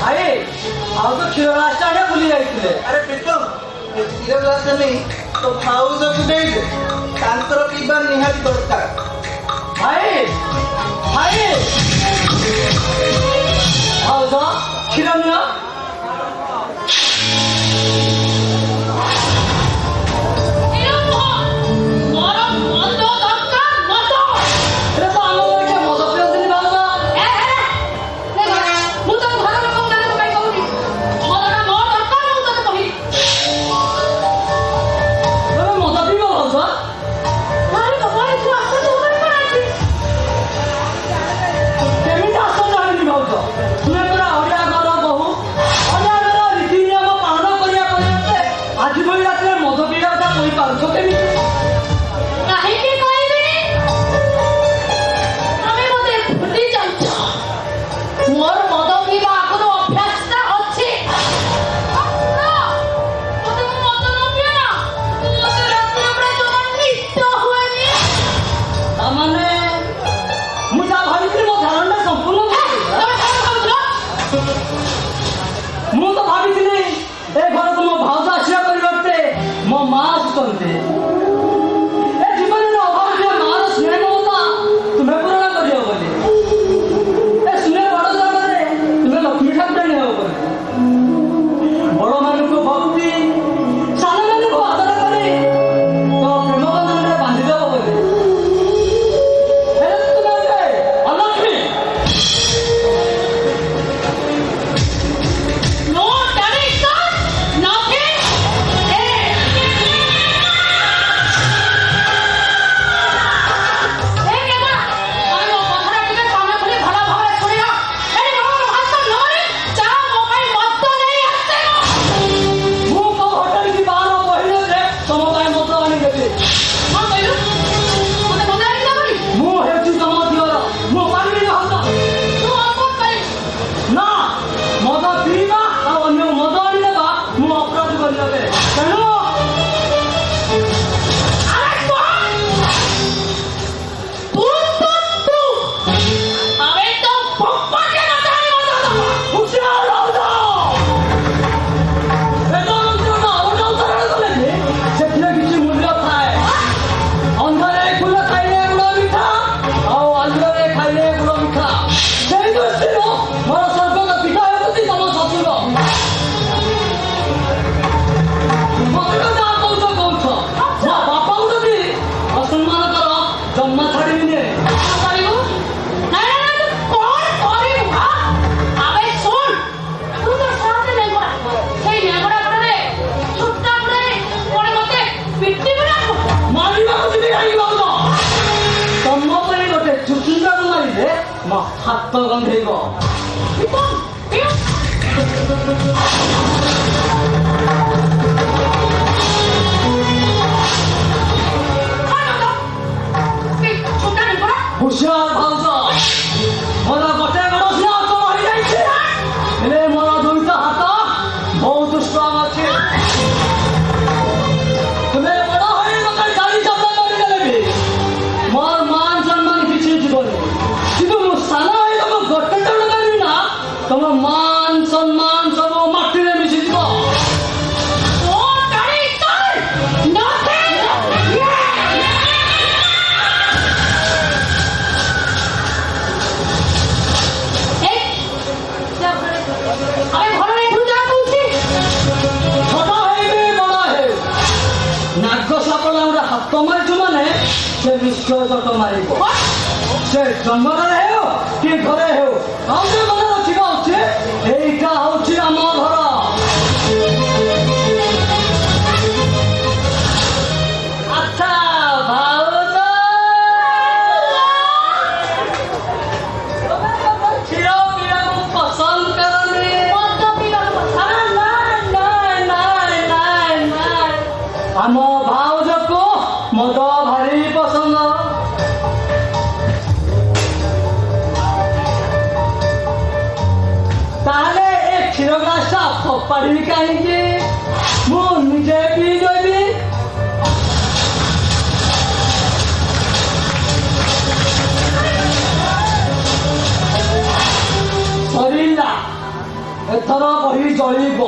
ଭାଇ ଆଉ ତ କ୍ଷୀର ଗ୍ଲାସଟା ଆଡ଼େ ଭୁଲି ଯାଇଥିଲେ। ଆରେ ପ୍ରୀତମ କ୍ଷୀର ଗ୍ଲାସଟା ନେଇ ତ ଭାଉଜକୁ ଦେଇଦେ, ତାଙ୍କର ପିଇବା ନିହାତି ଦରକାର। ଭାଇ ଭାଇ ଭାଉଜ କ୍ଷୀର ନିଅ। ମୁଁ ତ ଭାବିଥିଲି ଏ ଘରକୁ ମୋ ଭାଉଜ ଆସିବା ପରିବର୍ତ୍ତେ ମୋ ମା ଆସୁଛନ୍ତି। ଏ ଜୀବନରେ ଅଭାବ ଥିବା ମାର ସ୍ନେହ ମମତା ତୁମେ ପୂରଣ କରିବ ବୋଲି। ଏ ସ୍ନେହ ବଡ଼ ଜାଗାରେ ତୁମେ ଲକ୍ଷ୍ମୀ ଠାକୁରାଣୀ ହେବ ବୋଲି। ବଡ଼ମାନଙ୍କୁ ଭକ୍ତି ସାନମାନଙ୍କୁ ଆଦର କରି ତ ପ୍ରେମ ବନ୍ଧନରେ ବାନ୍ଧିଦେବ ବୋଲି। ହେଲେ ତୁମେ ଅଲକ୍ଷ୍ମୀ। ହାତ ଗନ୍ଧେଇବ। ହୁସିଆର ଭାଉଜ, ମୋର ଗୋଟେ ଗୋଡ଼ ସିନା ଅଚଳ ହୋଇଯାଇଛି, ହେଲେ ମୋର ଦୁଇଟା ହାତ ବହୁତ ଷ୍ଟ୍ରଙ୍ଗ ଅଛି। ତୁମେ ବଡ଼ ହୋଇ ମତେ ଗାଡ଼ି ଚାପା କରିଦେଲେ ବି ମୋର ମାନ ସମ୍ମାନ କିଛି ଯିବନି। କିନ୍ତୁ ମୁଁ ସାନ ହୋଇ ତମ ଗୋଟେ ଜଣ କରିବି ନା, ତମ ମାନ ସମ୍ମାନ ସବୁ ମାଟିରେ ମିଶିଯିବ। ହାତ ମାରିଛୁ ମାନେ ସେ ନିଶ୍ଚୟ ଚଟ ମାରିବ। ସେ ଜଙ୍ଗଲରେ ହେଉ କି ଘରେ ହେଉ। ଆଉ ଯେ ମନେ ରଖିବା ହଉଛି ଏଇଟା ହଉଛି ଆମ ଘର। ଆଚ୍ଛା ଭାଉଜ, କ୍ଷୀର ପିଇବାକୁ ପସନ୍ଦ କରନି? ଆମ ଭାଉଜକୁ ମଦ ଭାରି ପସନ୍ଦ। ତାହେଲେ ଏ କ୍ଷୀର ଗ୍ଲାସଟା ଫୋପାଡ଼ିବି କାହିଁକି? ମୁଁ ନିଜେ ପିଇଦେବି। ସରିଲା ଏଥର ବହି ଜଳିବ।